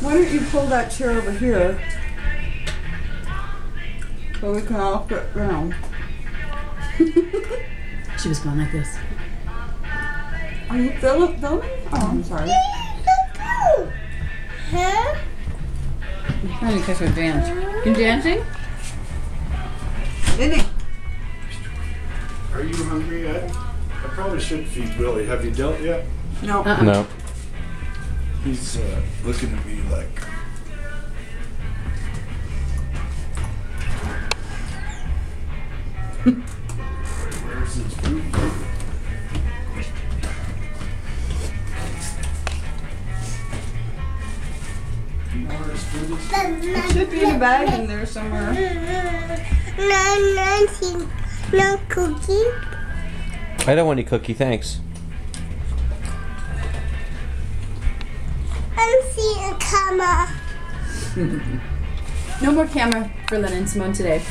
Why don't you pull that chair over here so we can all sit down? She was going like this. Are you filming? Oh, I'm sorry. Huh? I'm trying to catch her dance. You dancing? Didn't he? Are you hungry yet? I probably should feed Willie. Have you dealt yet? No. No. He's looking at me like. Where's his food? Do you know where his food is? It should be in a bag in there somewhere. No cookie. I don't want any cookie, thanks. I'm seeing a camera. No more camera for Lynn and Simone today.